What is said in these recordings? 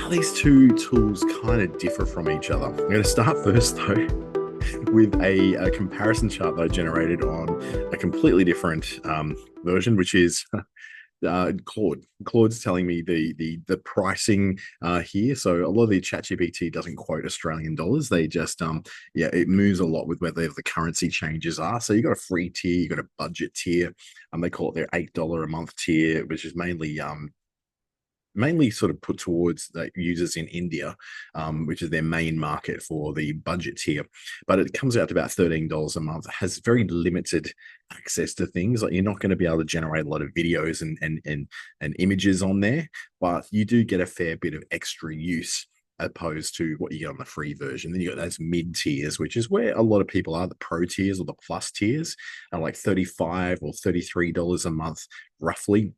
how these two tools kind of differ from each other. I'm going to start first, though, with a comparison chart that I generated on a completely different version, which is Claude. Claude's telling me the pricing here. So a lot of the ChatGPT doesn't quote Australian dollars. They just yeah, it moves a lot with whether the currency changes are. So you got a free tier, you got a budget tier. They call it their $8 a month tier, which is mainly sort of put towards the users in India, which is their main market for the budget tier. But it comes out to about $13 a month. It has very limited access to things. Like you're not going to be able to generate a lot of videos and images on there, but you do get a fair bit of extra use opposed to what you get on the free version. Then you got those mid tiers, which is where a lot of people are, the pro tiers or the plus tiers, are like $35 or $33 a month, roughly.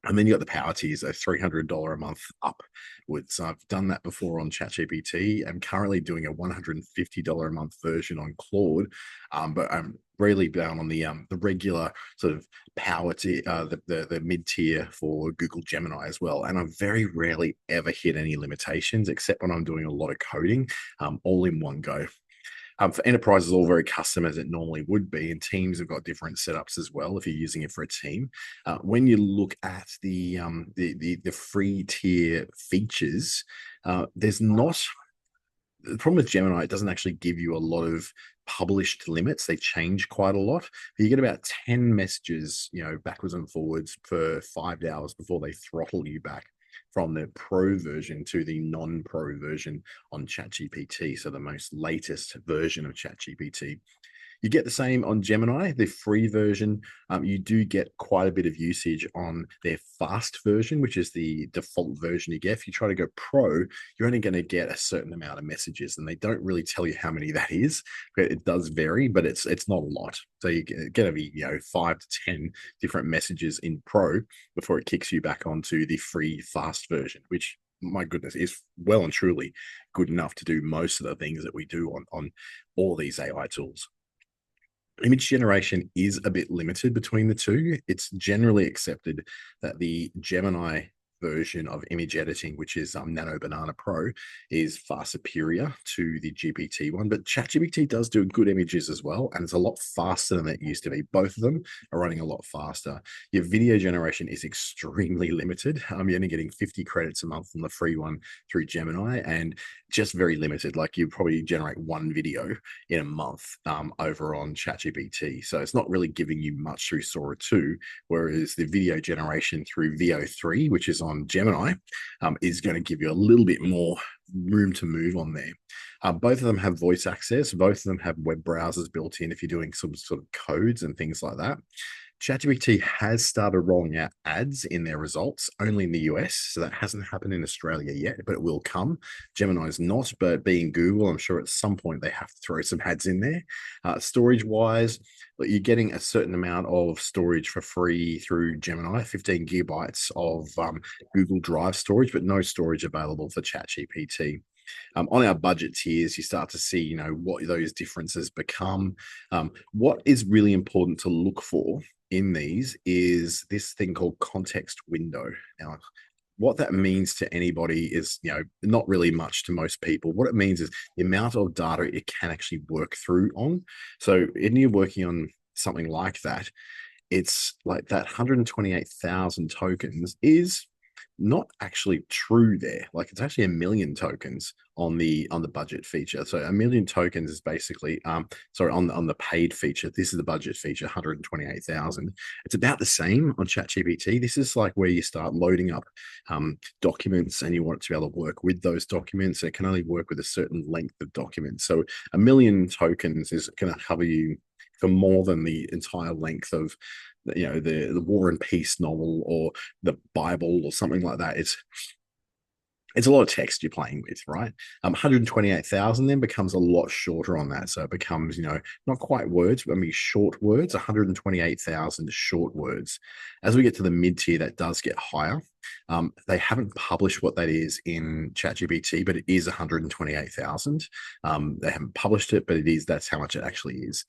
And then you got the power tiers, so $300 a month upwards. So I've done that before on ChatGPT. I'm currently doing a $150 a month version on Claude, but I'm really down on the regular sort of power tier, the mid tier for Google Gemini as well. And I very rarely ever hit any limitations, except when I'm doing a lot of coding, all in one go. For enterprises, all very custom as it normally would be, and teams have got different setups as well. If you're using it for a team, when you look at the free tier features, there's not the problem with Gemini. It doesn't actually give you a lot of published limits. They change quite a lot. You get about 10 messages, backwards and forwards for 5 hours before they throttle you back from the pro version to the non-pro version on ChatGPT, so the most latest version of ChatGPT. You get the same on Gemini, the free version. You do get quite a bit of usage on their fast version, which is the default version you get. If you try to go pro, you're only going to get a certain amount of messages, and they don't really tell you how many that is. It does vary, but it's not a lot. So you get to be 5 to 10 different messages in pro before it kicks you back onto the free fast version, which, my goodness, is well and truly good enough to do most of the things that we do on all these AI tools. Image generation is a bit limited between the two. It's generally accepted that the Gemini version of image editing, which is Nano Banana Pro, is far superior to the GPT one. But ChatGPT does do good images as well, and it's a lot faster than it used to be. Both of them are running a lot faster. Your video generation is extremely limited. You're only getting 50 credits a month on the free one through Gemini, and just very limited. Like you probably generate one video in a month over on ChatGPT. So it's not really giving you much through Sora 2, whereas the video generation through VO 3, which is on Gemini, is going to give you a little bit more room to move on there. Both of them have voice access. Both of them have web browsers built in if you're doing some sort of codes and things like that. ChatGPT has started rolling out ads in their results only in the US, so that hasn't happened in Australia yet, but it will come. Gemini's not, but being Google, I'm sure at some point they have to throw some ads in there. Storage-wise, you're getting a certain amount of storage for free through Gemini, 15 gigabytes of Google Drive storage, but no storage available for ChatGPT. On our budget tiers, you start to see, what those differences become. What is really important to look for in these is this thing called context window. Now, what that means to anybody is, not really much to most people. What it means is the amount of data it can actually work through on. So, when you're working on something like that, it's like that 128,000 tokens is not actually true there. Like it's actually a million tokens on the budget feature. So a million tokens is basically sorry, on the paid feature. This is the budget feature, 128,000. It's about the same on ChatGPT. This is like where you start loading up documents and you want it to be able to work with those documents. It can only work with a certain length of documents. So a million tokens is going to cover you for more than the entire length of the War and Peace novel or the Bible or something like that. It's a lot of text you're playing with, right? 128,000 then becomes a lot shorter on that. So it becomes, not quite words, but I mean short words, 128,000 short words. As we get to the mid tier, that does get higher. They haven't published what that is in ChatGPT, but it is 128,000. They haven't published it, but that's how much it actually is.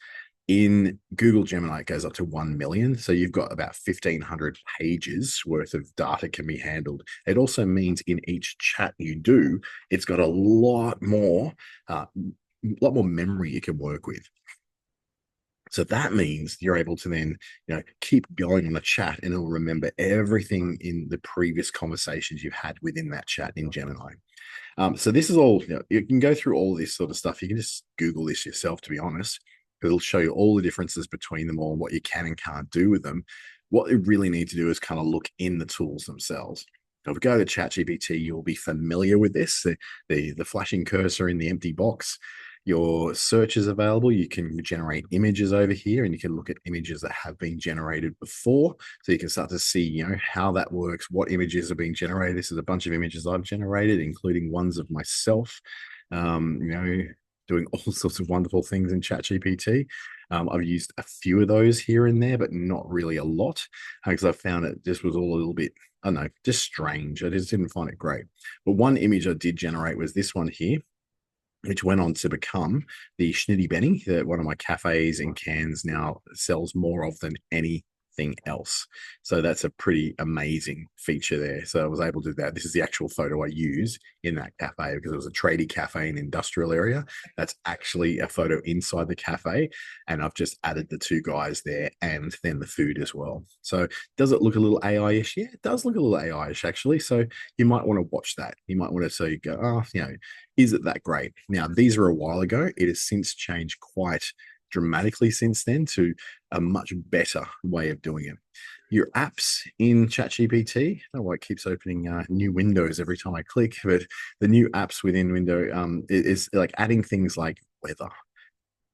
In Google Gemini, it goes up to 1 million. So you've got about 1,500 pages worth of data can be handled. It also means in each chat you do, it's got a lot more memory you can work with. So that means you're able to then, keep going on the chat and it'll remember everything in the previous conversations you've had within that chat in Gemini. So this is all, you can go through all this sort of stuff. You can just Google this yourself, to be honest, because it'll show you all the differences between them all and what you can and can't do with them. What you really need to do is kind of look in the tools themselves. So if we go to ChatGPT, you'll be familiar with this, the flashing cursor in the empty box. Your search is available. You can generate images over here, and you can look at images that have been generated before. So you can start to see, how that works, what images are being generated. This is a bunch of images I've generated, including ones of myself, doing all sorts of wonderful things in ChatGPT. I've used a few of those here and there, but not really a lot, because I found it just was all a little bit, I don't know, just strange. I just didn't find it great. But one image I did generate was this one here, which went on to become the Schnitty Benny that one of my cafes in Cairns now sells more of than anything else. So that's a pretty amazing feature there. So I was able to do that. This is the actual photo I use in that cafe because it was a tradie cafe in an industrial area. That's actually a photo inside the cafe. And I've just added the two guys there and then the food as well. So does it look a little AI-ish? Yeah, it does look a little AI-ish actually. So you might want to watch that. You might want to so you go, is it that great? Now, these are a while ago. It has since changed quite dramatically since then to a much better way of doing it. Your apps in ChatGPT, I don't know why it keeps opening new windows every time I click, but the new apps within window is like adding things like weather,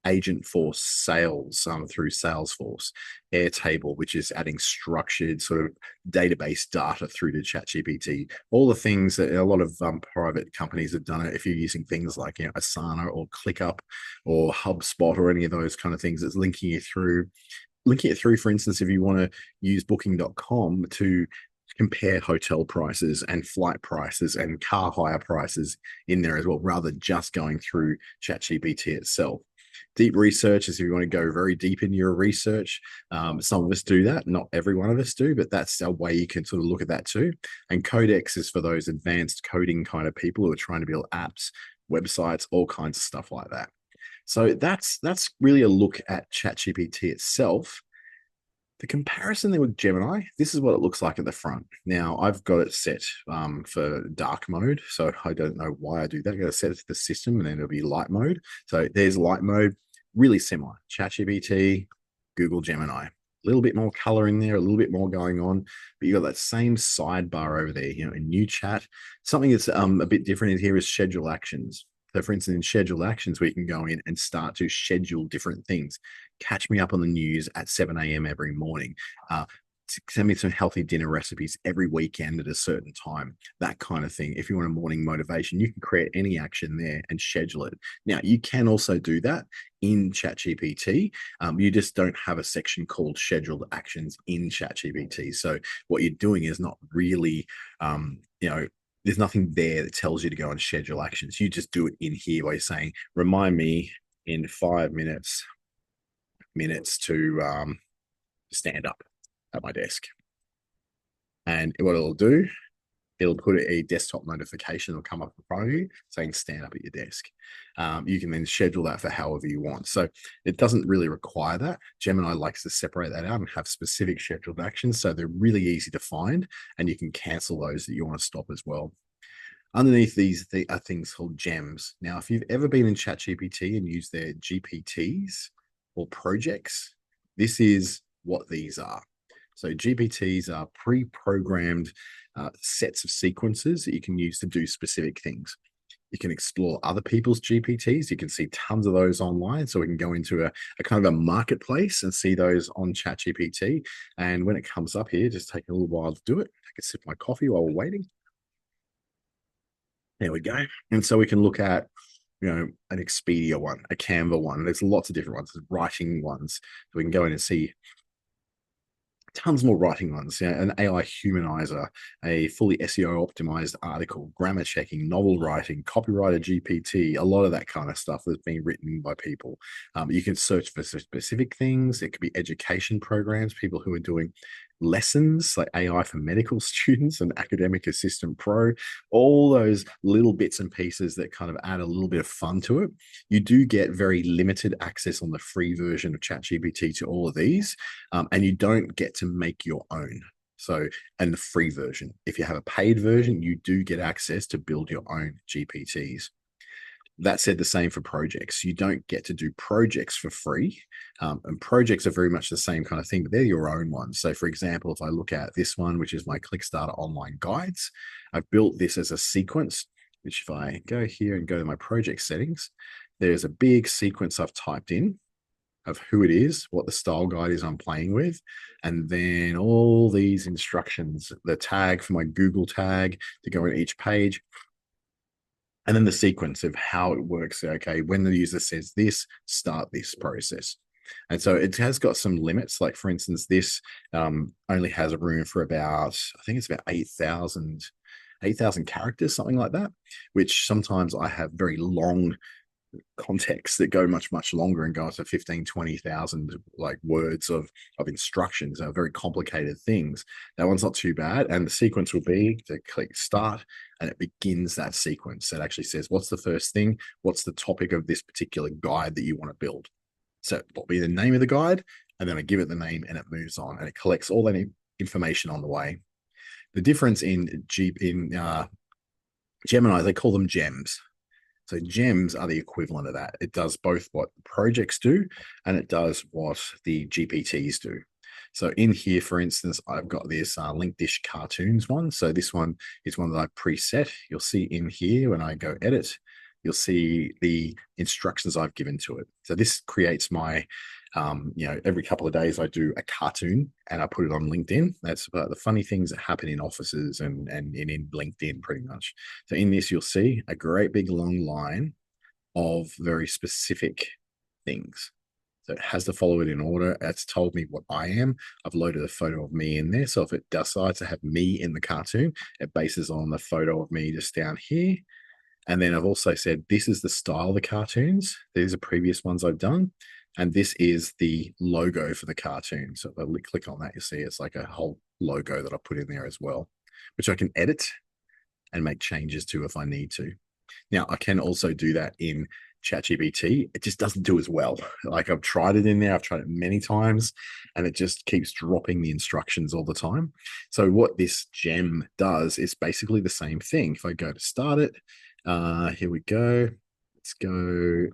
agent force sales through Salesforce, Airtable, which is adding structured sort of database data through to ChatGPT. All the things that a lot of private companies have done it. If you're using things like Asana or ClickUp or HubSpot or any of those kind of things, it's linking it through. For instance, if you want to use Booking.com to compare hotel prices and flight prices and car hire prices in there as well, rather than just going through ChatGPT itself. Deep research is if you want to go very deep in your research. Some of us do that, not every one of us do, but that's a way you can sort of look at that too. And Codex is for those advanced coding kind of people who are trying to build apps, websites, all kinds of stuff like that. So that's really a look at ChatGPT itself. The comparison there with Gemini, this is what it looks like at the front. Now, I've got it set for dark mode, so I don't know why I do that. I got to set it to the system, and then it'll be light mode. So there's light mode, really similar. ChatGPT, Google Gemini. A little bit more color in there, a little bit more going on, but you got that same sidebar over there, in new chat. Something that's a bit different in here is schedule actions. So, for instance, in scheduled actions, we can go in and start to schedule different things. Catch me up on the news at 7 a.m. every morning. Send me some healthy dinner recipes every weekend at a certain time, that kind of thing. If you want a morning motivation, you can create any action there and schedule it. Now, you can also do that in ChatGPT. You just don't have a section called scheduled actions in ChatGPT. So what you're doing is not really, there's nothing there that tells you to go and schedule actions. You just do it in here by saying, remind me in 5 minutes to stand up at my desk. And what it'll do, it'll put a desktop notification will come up in front of you saying stand up at your desk. You can then schedule that for however you want. So it doesn't really require that. Gemini likes to separate that out and have specific scheduled actions. So they're really easy to find, and you can cancel those that you want to stop as well. Underneath these are things called gems. Now, if you've ever been in ChatGPT and used their GPTs or projects, this is what these are. So GPTs are pre-programmed sets of sequences that you can use to do specific things. You can explore other people's GPTs. You can see tons of those online. So we can go into a kind of a marketplace and see those on ChatGPT. And when it comes up here, just take a little while to do it. Take a sip of my coffee while we're waiting. There we go. And so we can look at, an Expedia one, a Canva one. There's lots of different ones, there's writing ones. So we can go in and see tons more writing ones, an AI humanizer, a fully SEO optimized article, grammar checking, novel writing, copywriter GPT, a lot of that kind of stuff that's being written by people. You can search for specific things. It could be education programs, people who are doing lessons like AI for medical students and Academic Assistant Pro, all those little bits and pieces that kind of add a little bit of fun to it. You do get very limited access on the free version of ChatGPT to all of these, and you don't get to make your own. So, and the free version, if you have a paid version, you do get access to build your own GPTs. That said, the same for projects. You don't get to do projects for free. And projects are very much the same kind of thing, but they're your own ones. So, for example, if I look at this one, which is my Clickstarter online guides, I've built this as a sequence, which if I go here and go to my project settings, there's a big sequence I've typed in of who it is, what the style guide is I'm playing with, and then all these instructions, the tag for my Google tag to go in each page, and then the sequence of how it works. Okay, when the user says this, start this process. And so it has got some limits. Like for instance, this only has a room for about, I think it's about 8,000 characters, something like that, which sometimes I have very long contexts that go much longer and go up to 15 20,000 like words of instructions are very complicated things. That one's not too bad, and the sequence will be to click start and it begins that sequence that actually says what's the first thing, what's the topic of this particular guide that you want to build. So what will be the name of the guide, and then I give it the name and it moves on and it collects all that information on the way. The difference in Gemini, they call them gems. So gems are the equivalent of that. It does both what projects do and it does what the GPTs do. So in here, for instance, I've got this Link Dish cartoons one. So this one is one that I preset. You'll see in here when I go edit, you'll see the instructions I've given to it. So this creates my, every couple of days I do a cartoon and I put it on LinkedIn. That's about the funny things that happen in offices and in LinkedIn pretty much. So in this, you'll see a great big long line of very specific things. So it has to follow it in order. It's told me what I am. I've loaded a photo of me in there. So if it decides to have me in the cartoon, it bases on the photo of me just down here. And then I've also said, this is the style of the cartoons. These are previous ones I've done. And this is the logo for the cartoon. So if I click on that, you see it's like a whole logo that I put in there as well, which I can edit and make changes to if I need to. Now, I can also do that in ChatGPT. It just doesn't do as well. Like I've tried it in there, I've tried it many times, and it just keeps dropping the instructions all the time. So what this gem does is basically the same thing. If I go to start it, here we go. Let's go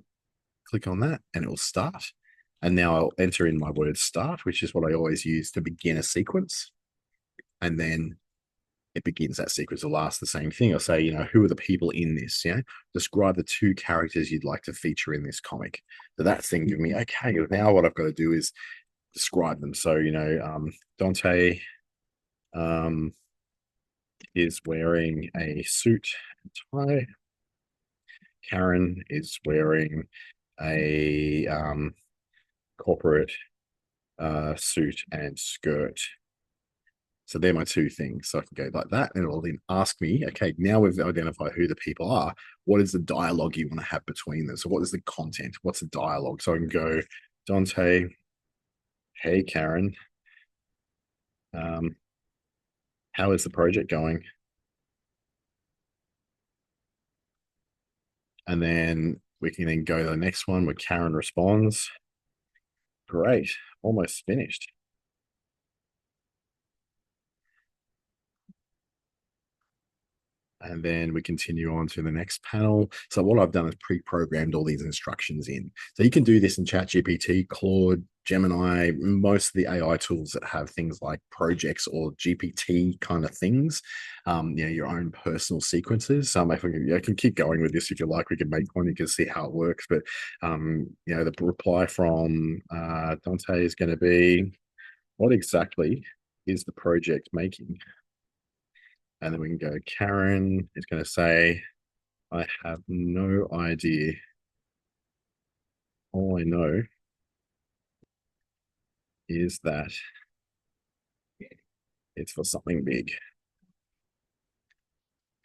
click on that and it will start. And now I'll enter in my word start, which is what I always use to begin a sequence. And then it begins that sequence. It'll ask the same thing. I'll say, who are the people in this? Describe the 2 characters you'd like to feature in this comic. So that's then giving me, okay, now what I've got to do is describe them. So, Dante is wearing a suit and tie. Karen is wearing a corporate suit and skirt. So they're my 2 things. So I can go like that, and it will then ask me, okay, now we've identified who the people are. What is the dialogue you want to have between them? So what is the content? What's the dialogue? So I can go, Dante, hey, Karen, how is the project going? And then we can then go to the next one where Karen responds, great, almost finished. And then we continue on to the next panel. So what I've done is pre-programmed all these instructions in. So you can do this in ChatGPT, Claude, Gemini, most of the AI tools that have things like projects or GPT kind of things, your own personal sequences. I can keep going with this if you like. We can make one. You can see how it works. But, the reply from Dante is going to be, what exactly is the project making? And then we can go, Karen is going to say, I have no idea. All I know is that It's for something big.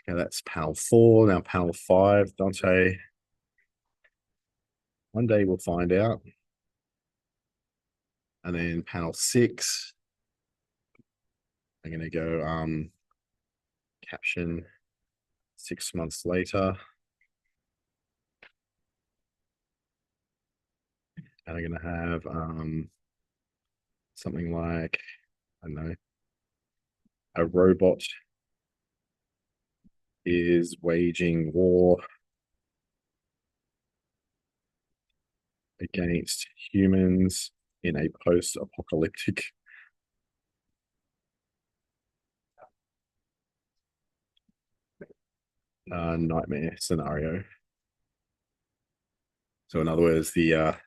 Okay, that's panel 4. Now panel 5, Dante. One day we'll find out. And then panel 6, I'm going to go caption 6 months later. And I'm going to have something like, I don't know, a robot is waging war against humans in a post-apocalyptic nightmare scenario. So in other words, the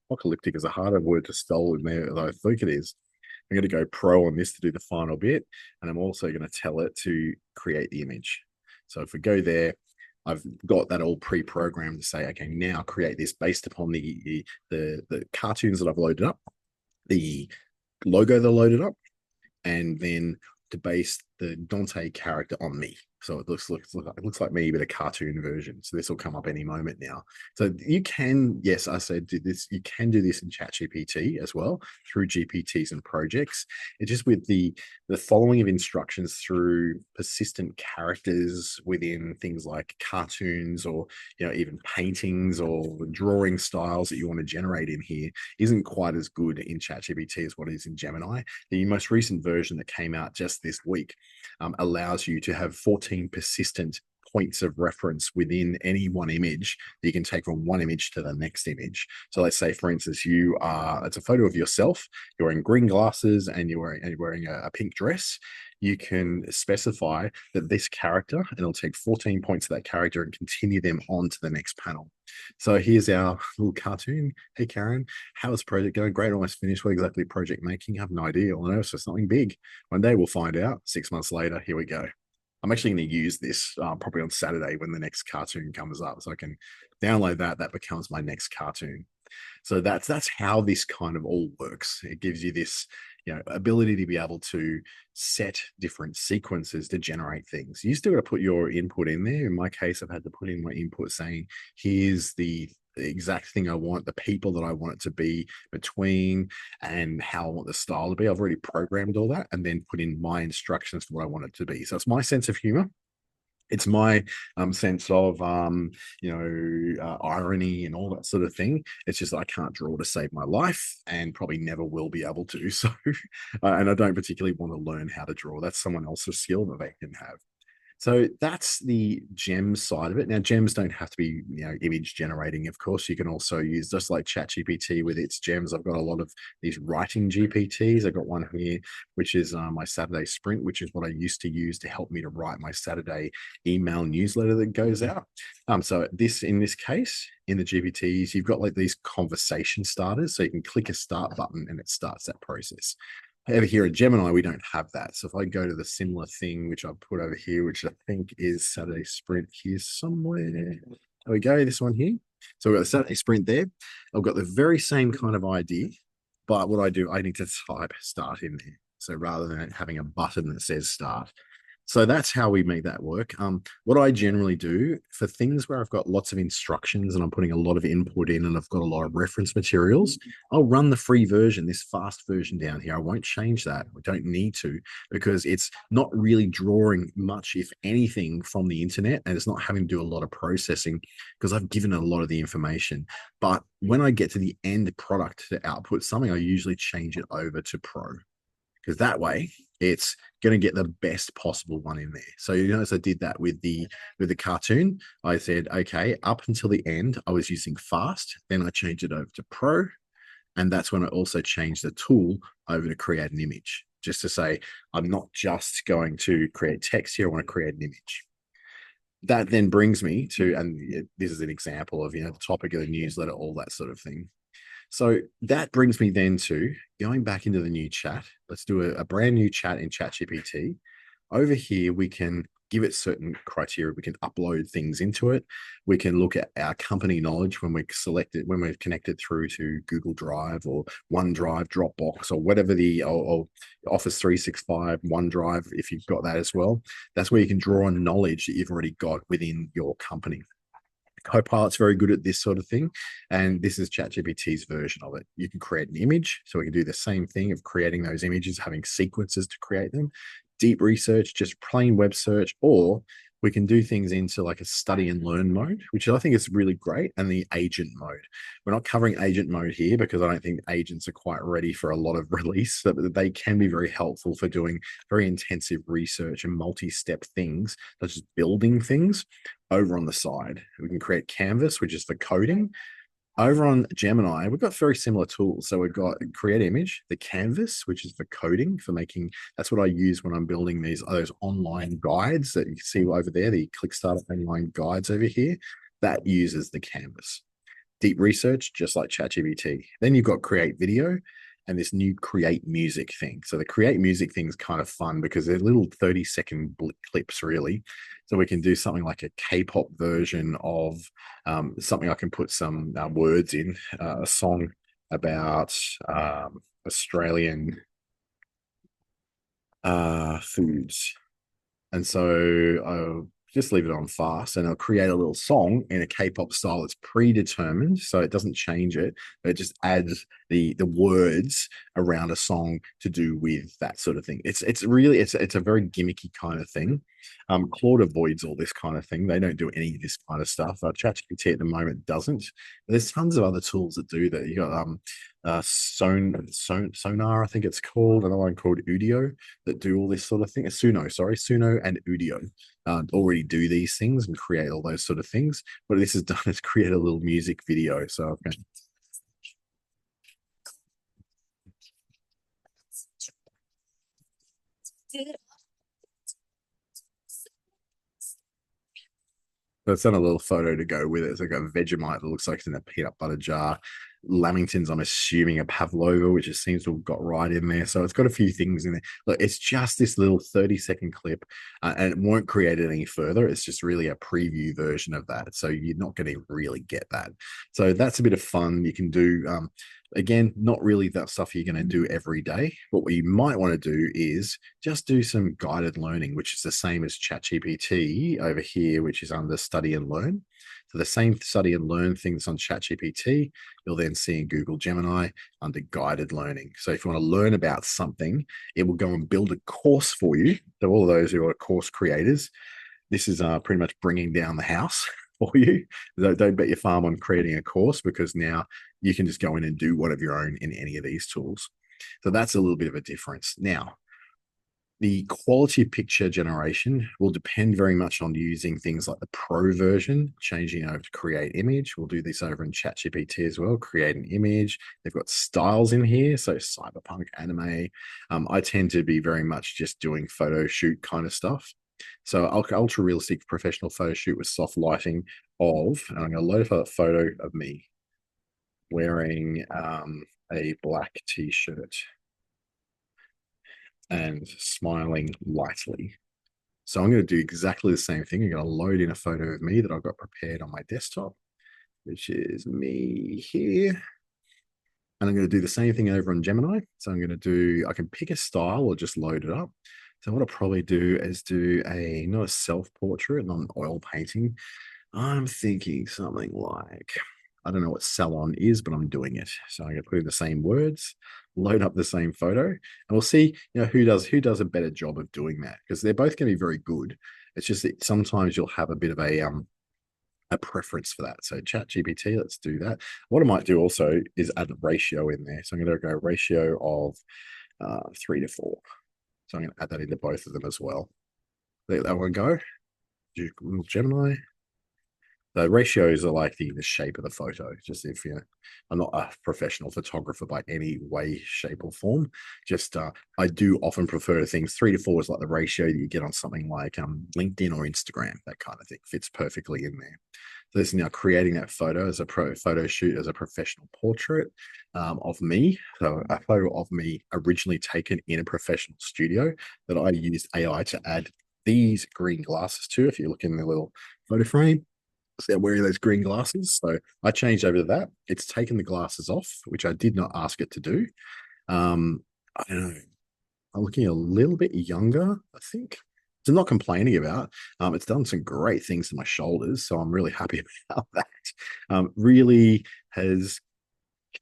apocalyptic is a harder word to spell in there than I think it is. I'm going to go pro on this to do the final bit, and I'm also going to tell it to create the image. So if we go there, I've got that all pre-programmed to say, okay, now create this based upon the cartoons that I've loaded up, the logo that I loaded up, and then to base the Dante character on me. So it looks like me, but a cartoon version. So this will come up any moment now. So you can, yes, I said do this. You can do this in ChatGPT as well through GPTs and projects. It's just with the following of instructions through persistent characters within things like cartoons or even paintings or drawing styles that you want to generate in here isn't quite as good in ChatGPT as what it is in Gemini. The most recent version that came out just this week allows you to have 14 persistent points of reference within any one image that you can take from one image to the next image. So let's say, for instance, it's a photo of yourself, you're wearing green glasses and you're wearing a pink dress. You can specify that this character, and it'll take 14 points of that character and continue them on to the next panel. So here's our little cartoon. Hey, Karen, how is project going? Great, almost finished. What exactly project making? I have no idea. Well, no, it's just something big. One day we'll find out. 6 months later, here we go. I'm actually going to use this probably on Saturday when the next cartoon comes up. So I can download that. That becomes my next cartoon. So that's how this kind of all works. It gives you this ability to be able to set different sequences to generate things. You still got to put your input in there. In my case, I've had to put in my input saying, here's the exact thing I want, the people that I want it to be between, and how I want the style to be. I've already programmed all that and then put in my instructions for what I want it to be. So it's my sense of humor. It's my sense of irony and all that sort of thing. It's just I can't draw to save my life and probably never will be able to. So and I don't particularly want to learn how to draw. That's someone else's skill that they can have. So that's the gems side of it. Now, gems don't have to be, image generating. Of course, you can also use, just like ChatGPT with its gems. I've got a lot of these writing GPTs. I've got one here, which is my Saturday Sprint, which is what I used to use to help me to write my Saturday email newsletter that goes out. So in this case, in the GPTs, you've got like these conversation starters. So you can click a start button and it starts that process. Over here at Gemini, we don't have that. So if I go to the similar thing, which I've put over here, which I think is Saturday Sprint here somewhere. There we go, this one here. So we've got the Saturday Sprint there. I've got the very same kind of idea, but what I do, I need to type start in there. So rather than having a button that says start. So that's how we make that work. What I generally do for things where I've got lots of instructions and I'm putting a lot of input in and I've got a lot of reference materials, I'll run the free version, this fast version down here. I won't change that. I don't need to, because it's not really drawing much, if anything, from the internet, and it's not having to do a lot of processing because I've given it a lot of the information. But when I get to the end product to output something, I usually change it over to Pro, because that way it's going to get the best possible one in there. So you notice I did that with the cartoon. I said, okay, up until the end, I was using fast. Then I changed it over to Pro. And that's when I also changed the tool over to create an image, just to say, I'm not just going to create text here. I want to create an image. That then brings me to, and this is an example of, the topic of the newsletter, all that sort of thing. So that brings me then to going back into the new chat. Let's do a brand new chat in ChatGPT. Over here, we can give it certain criteria. We can upload things into it. We can look at our company knowledge when we select it, when we're connected through to Google Drive or OneDrive, Dropbox, or whatever or Office 365, OneDrive, if you've got that as well. That's where you can draw on knowledge that you've already got within your company. Copilot's very good at this sort of thing, and this is ChatGPT's version of it. You can create an image, so we can do the same thing of creating those images, having sequences to create them. Deep research, just plain web search, or we can do things into like a study and learn mode, which I think is really great, and the agent mode. We're not covering agent mode here because I don't think agents are quite ready for a lot of release, but they can be very helpful for doing very intensive research and multi-step things, such as building things. Over on the side, we can create Canvas, which is for coding. Over on Gemini, we've got very similar tools. So we've got create image, the canvas, which is for coding, for making, that's what I use when I'm building those online guides that you can see over there, the Click Startup online guides over here. That uses the canvas. Deep research, just like ChatGPT. Then you've got create video and this new create music thing. So the create music thing is kind of fun because they're little 30-second clips, really. So we can do something like a K-pop version of something I can put some words in, a song about Australian foods. And so I'll just leave it on fast and I'll create a little song in a K-pop style that's predetermined. So it doesn't change it, but it just adds the words around a song to do with that sort of thing. It's a very gimmicky kind of thing. Claude avoids all this kind of thing. They don't do any of this kind of stuff. ChatGPT at the moment doesn't. There's tons of other tools that do that. You got Sonar, I think it's called, another one called Udio that do all this sort of thing. Suno and Udio already do these things and create all those sort of things. What this has done is create a little music video. So okay. So it's done a little photo to go with it. It's like a Vegemite that looks like it's in a peanut butter jar. Lamingtons, I'm assuming a pavlova, which it seems to have got right in there. So it's got a few things in there. Look, it's just this little 30-second clip, and it won't create it any further. It's just really a preview version of that. So you're not going to really get that. So that's a bit of fun you can do. Again, not really that stuff you're going to do every day. What we might want to do is just do some guided learning, which is the same as ChatGPT over here, which is under study and learn. So the same study and learn things on ChatGPT, you'll then see in Google Gemini under guided learning. So if you want to learn about something, it will go and build a course for you. So all of those who are course creators, this is pretty much bringing down the house for you. Don't bet your farm on creating a course, because now you can just go in and do one of your own in any of these tools. So that's a little bit of a difference. Now, the quality of picture generation will depend very much on using things like the Pro version, changing over to create image. We'll do this over in ChatGPT as well, create an image. They've got styles in here, so cyberpunk, anime. I tend to be very much just doing photo shoot kind of stuff. So ultra realistic professional photo shoot with soft lighting of, and I'm going to load up a photo of me wearing a black t-shirt and smiling lightly. So I'm going to do exactly the same thing. I'm going to load in a photo of me that I've got prepared on my desktop, which is me here. And I'm going to do the same thing over on Gemini. So I'm going to I can pick a style or just load it up. So what I'll probably do is do not a self-portrait, not an oil painting. I'm thinking something like, I don't know what salon is, but I'm doing it. So I'm going to put in the same words, load up the same photo, and we'll see, who does a better job of doing that, because they're both going to be very good. It's just that sometimes you'll have a bit of a preference for that. So ChatGPT, let's do that. What I might do also is add a ratio in there. So I'm going to go ratio of 3 to 4. So I'm going to add that into both of them as well. Let that one go. Gemini. The ratios are like the shape of the photo. Just if I'm not a professional photographer by any way, shape, or form. Just I do often prefer things 3 to 4 is like the ratio that you get on something like LinkedIn or Instagram. That kind of thing fits perfectly in there. So this is now creating that photo as a photo shoot as a professional portrait of me. So a photo of me originally taken in a professional studio that I used AI to add these green glasses too. If you look in the little photo frame, so they're wearing those green glasses. So I changed over to that. It's taken the glasses off, which I did not ask it to do. I don't know. I'm looking a little bit younger, I think. So I'm not complaining about. It's done some great things to my shoulders, so I'm really happy about that. Really has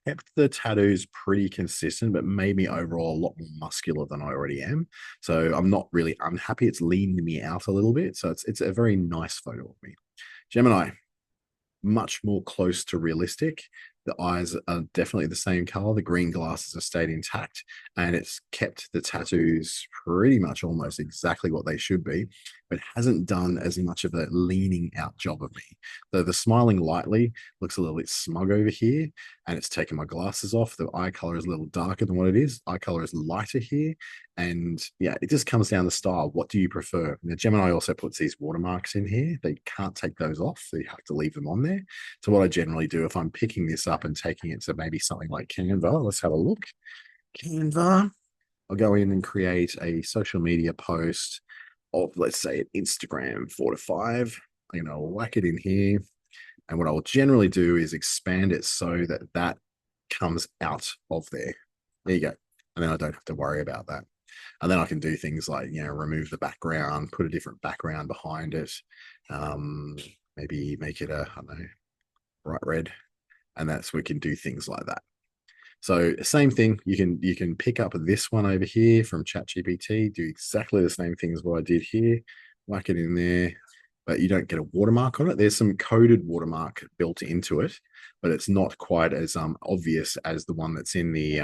kept the tattoos pretty consistent, but made me overall a lot more muscular than I already am. So I'm not really unhappy. It's leaned me out a little bit. So it's a very nice photo of me. Gemini, much more close to realistic. The eyes are definitely the same color. The green glasses have stayed intact, and it's kept the tattoos pretty much almost exactly what they should be, but hasn't done as much of a leaning out job of me. Though the smiling lightly looks a little bit smug over here, and it's taken my glasses off. The eye color is a little darker than what it is. Eye color is lighter here. And yeah, it just comes down to style. What do you prefer? Now, Gemini also puts these watermarks in here. They can't take those off. So you have to leave them on there. So what I generally do, if I'm picking this up and taking it to maybe something like Canva, let's have a look. Canva, I'll go in and create a social media post of, let's say, an Instagram 4 to 5. I'm going to whack it in here. And what I'll generally do is expand it so that that comes out of there. There you go. And then I don't have to worry about that. And then I can do things like, remove the background, put a different background behind it. Maybe make it I don't know, bright red. And we can do things like that. So same thing, you can pick up this one over here from ChatGPT, do exactly the same thing as what I did here, whack it in there, but you don't get a watermark on it. There's some coded watermark built into it, but it's not quite as obvious as the one that's in the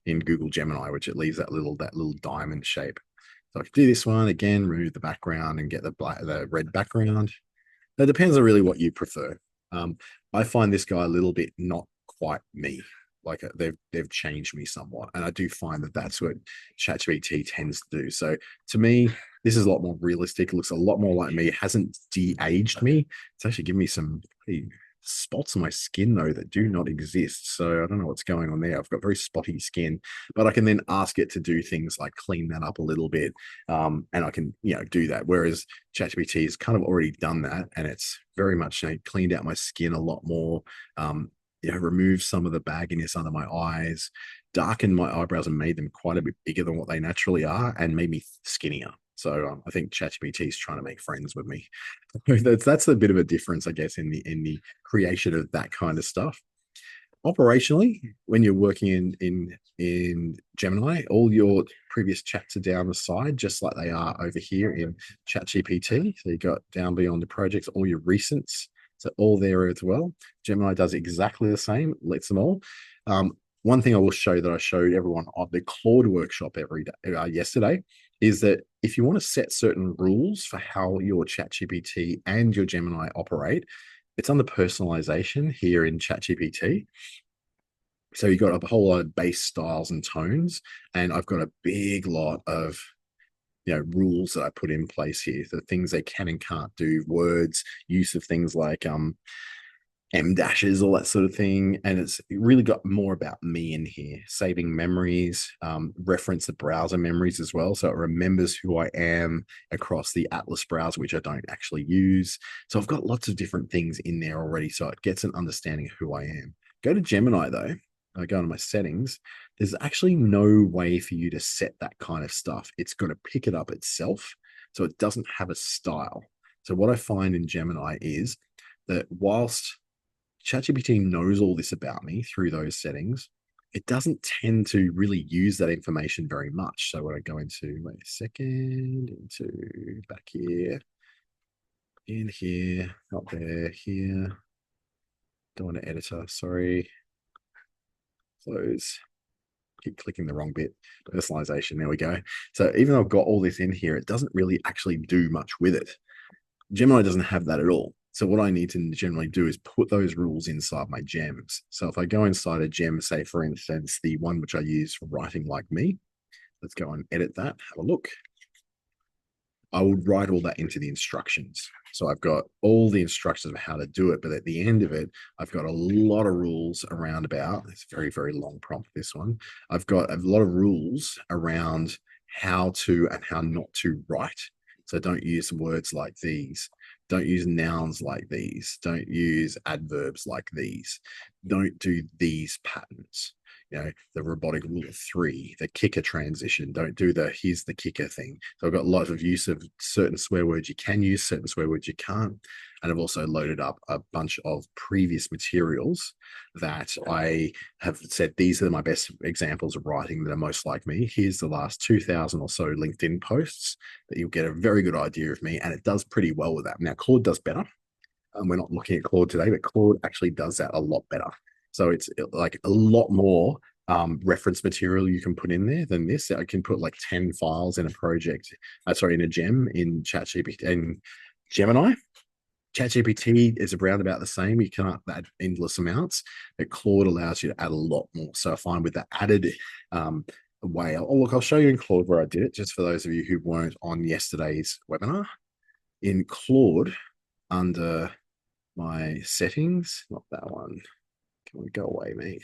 in Google Gemini, which it leaves that little diamond shape. So I can do this one again, remove the background and get the red background. It depends on really what you prefer. I find this guy a little bit not quite me. Like they've changed me somewhat, and I do find that that's what ChatGPT tends to do. So to me, this is a lot more realistic. It looks a lot more like me. It hasn't de-aged me. It's actually given me some spots on my skin though that do not exist. So I don't know what's going on there. I've got very spotty skin, but I can then ask it to do things like clean that up a little bit, and I can do that. Whereas ChatGPT has kind of already done that, and it's very much cleaned out my skin a lot more. Removed some of the bagginess under my eyes, darkened my eyebrows and made them quite a bit bigger than what they naturally are, and made me skinnier. So I think ChatGPT is trying to make friends with me. That's a bit of a difference, I guess, in the creation of that kind of stuff. Operationally, when you're working in Gemini, all your previous chats are down the side, just like they are over here in ChatGPT. So you got down beyond the projects, all your recents. So all there as well. Gemini does exactly the same, lets them all. One thing I will show that I showed everyone on the Claude workshop yesterday is that if you want to set certain rules for how your ChatGPT and your Gemini operate, it's under personalization here in ChatGPT. So you've got a whole lot of base styles and tones, and I've got a big lot of rules that I put in place here, the things they can and can't do, words, use of things like M dashes, all that sort of thing. And it's really got more about me in here, saving memories, reference the browser memories as well. So it remembers who I am across the Atlas browser, which I don't actually use. So I've got lots of different things in there already. So it gets an understanding of who I am. Go to Gemini though. I go into my settings, there's actually no way for you to set that kind of stuff. It's going to pick it up itself. So it doesn't have a style. So what I find in Gemini is that whilst ChatGPT knows all this about me through those settings, it doesn't tend to really use that information very much. So when I go into, wait a second, into back here, in here, not there, here, go into editor, sorry. Close. Keep clicking the wrong bit. Personalization. There we go. So even though I've got all this in here, it doesn't really actually do much with it. Gemini doesn't have that at all. So what I need to generally do is put those rules inside my gems. So if I go inside a gem, say for instance, the one which I use for writing like me, let's go and edit that, have a look. I would write all that into the instructions. So I've got all the instructions of how to do it, but at the end of it, I've got a lot of rules around about, it's a very, very long prompt, this one. I've got a lot of rules around how to and how not to write. So don't use words like these. Don't use nouns like these. Don't use adverbs like these. Don't do these patterns. The robotic rule of three, the kicker transition. Don't do the here's the kicker thing. So I've got lots of use of certain swear words you can use, certain swear words you can't. And I've also loaded up a bunch of previous materials that I have said these are my best examples of writing that are most like me. Here's the last 2,000 or so LinkedIn posts that you'll get a very good idea of me. And it does pretty well with that. Now, Claude does better. We're not looking at Claude today, but Claude actually does that a lot better. So it's like a lot more reference material you can put in there than this. I can put like 10 files in a project, in a gem in ChatGPT and Gemini. ChatGPT is around about the same. You can't add endless amounts, but Claude allows you to add a lot more. So I find with the added way, I'll show you in Claude where I did it, just for those of you who weren't on yesterday's webinar. In Claude, under my settings, not that one. Can we go away, mate?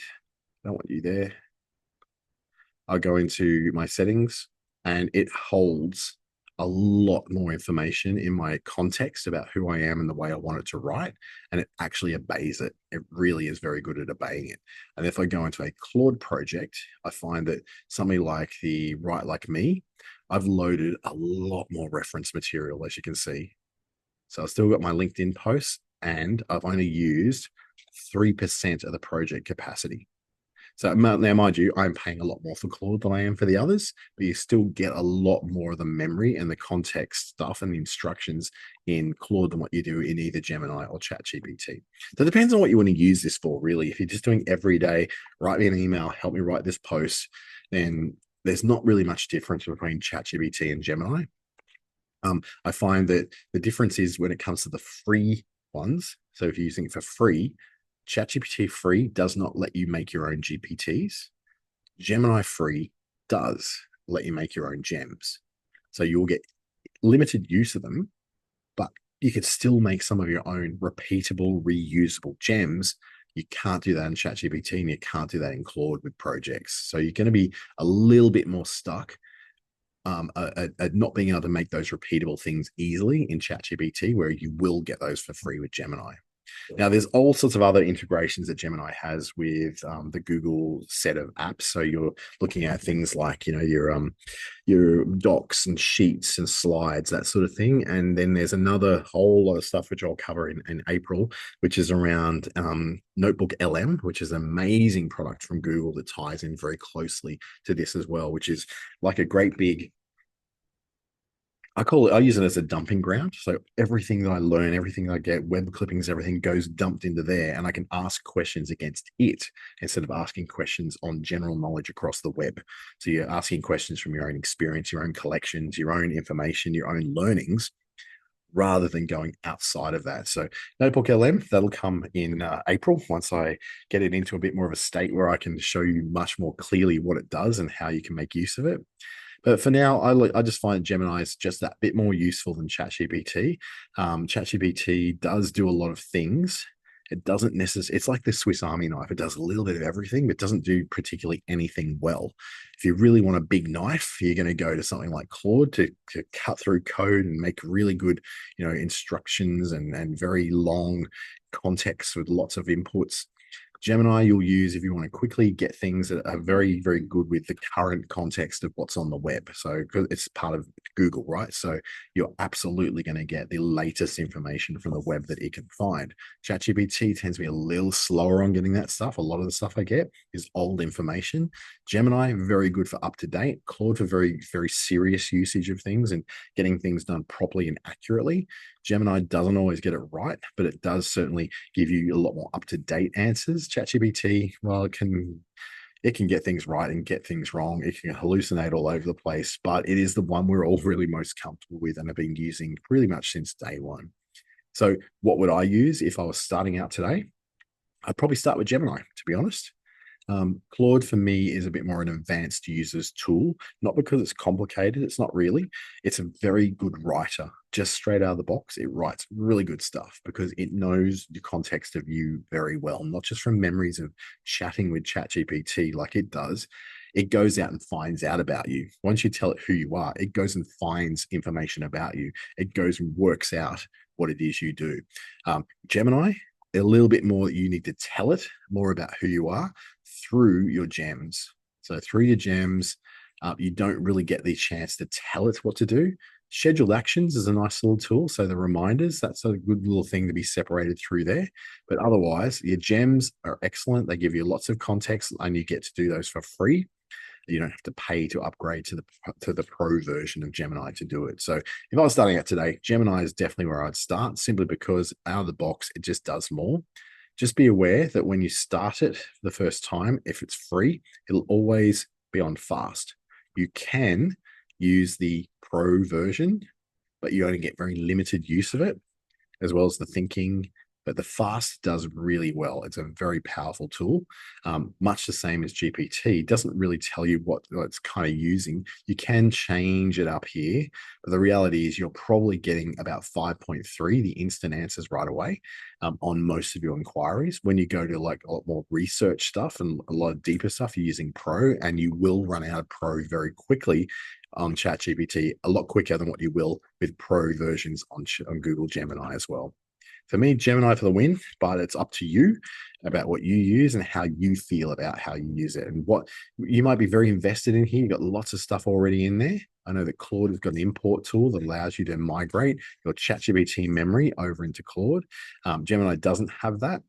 I don't want you there. I'll go into my settings and it holds a lot more information in my context about who I am and the way I want it to write. And it actually obeys it. It really is very good at obeying it. And if I go into a Claude project, I find that something like the Write Like Me, I've loaded a lot more reference material, as you can see. So I've still got my LinkedIn posts and I've only used 3% of the project capacity. So now, mind you, I'm paying a lot more for Claude than I am for the others, but you still get a lot more of the memory and the context stuff and the instructions in Claude than what you do in either Gemini or ChatGPT. So it depends on what you want to use this for, really. If you're just doing every day, write me an email, help me write this post, then there's not really much difference between ChatGPT and Gemini. I find that the difference is when it comes to the free ones. So if you're using it for free, ChatGPT free does not let you make your own GPTs. Gemini free does let you make your own gems. So you'll get limited use of them, but you could still make some of your own repeatable, reusable gems. You can't do that in ChatGPT and you can't do that in Claude with projects. So you're going to be a little bit more stuck at not being able to make those repeatable things easily in ChatGPT, where you will get those for free with Gemini. Now, there's all sorts of other integrations that Gemini has with the Google set of apps. So you're looking at things like, your docs and sheets and slides, that sort of thing. And then there's another whole lot of stuff which I'll cover in April, which is around Notebook LM, which is an amazing product from Google that ties in very closely to this as well, which is like a great big, I use it as a dumping ground. So everything that I learn, everything that I get, web clippings, everything goes dumped into there, and I can ask questions against it instead of asking questions on general knowledge across the web. So you're asking questions from your own experience, your own collections, your own information, your own learnings, rather than going outside of that. So Notebook LM, that'll come in April once I get it into a bit more of a state where I can show you much more clearly what it does and how you can make use of it. But for now, I just find Gemini is just that bit more useful than ChatGPT. ChatGPT does do a lot of things. It doesn't necessarily, it's like the Swiss Army knife. It does a little bit of everything, but doesn't do particularly anything well. If you really want a big knife, you're going to go to something like Claude to cut through code and make really good, instructions and very long context with lots of inputs. Gemini you'll use if you want to quickly get things that are very, very good with the current context of what's on the web. So it's part of Google, right? So you're absolutely going to get the latest information from the web that it can find. ChatGPT tends to be a little slower on getting that stuff. A lot of the stuff I get is old information. Gemini, very good for up to date. Claude for very, very serious usage of things and getting things done properly and accurately. Gemini doesn't always get it right, but it does certainly give you a lot more up-to-date answers. ChatGPT, well, it can get things right and get things wrong. It can hallucinate all over the place, but it is the one we're all really most comfortable with and have been using pretty much since day one. So what would I use if I was starting out today? I'd probably start with Gemini, to be honest. Claude for me is a bit more an advanced user's tool, not because it's complicated. It's not really. It's a very good writer. Just straight out of the box, it writes really good stuff because it knows the context of you very well, not just from memories of chatting with ChatGPT like it does. it goes out and finds out about you. Once you tell it who you are, it goes and finds information about you. It goes and works out what it is you do. Gemini, a little bit more that you need to tell it more about who you are through your gems. So through your gems, you don't really get the chance to tell it what to do. Scheduled actions is a nice little tool. So the reminders, that's a good little thing to be separated through there. But otherwise, your gems are excellent. They give you lots of context and you get to do those for free. You don't have to pay to upgrade to the pro version of Gemini to do it. So if I was starting out today, Gemini is definitely where I'd start, simply because out of the box, it just does more. Just be aware that when you start it for the first time, if it's free, it'll always be on fast. You can use the pro version, but you only get very limited use of it, as well as the thinking. But the fast does really well. It's a very powerful tool, much the same as GPT. It doesn't really tell you what it's kind of using. You can change it up here, but the reality is you're probably getting about 5.3, the instant answers right away, on most of your inquiries. When you go to like a lot more research stuff and a lot of deeper stuff, you're using Pro, and you will run out of Pro very quickly on ChatGPT, a lot quicker than what you will with Pro versions on Google Gemini as well. For me, Gemini for the win, but it's up to you about what you use and how you feel about how you use it. And what you might be very invested in here. You've got lots of stuff already in there. I know that Claude has got an import tool that allows you to migrate your ChatGPT memory over into Claude. Gemini doesn't have that,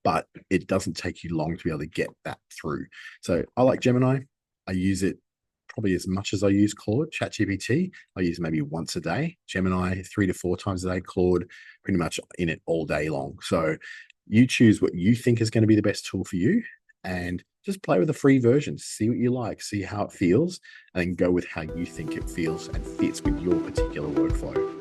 but it doesn't take you long to be able to get that through. So I like Gemini. I use it probably as much as I use Claude. ChatGPT, I use maybe once a day. Gemini, 3 to 4 times a day. Claude, pretty much in it all day long. So you choose what you think is going to be the best tool for you, and just play with the free version. See what you like, see how it feels, and then go with how you think it feels and fits with your particular workflow.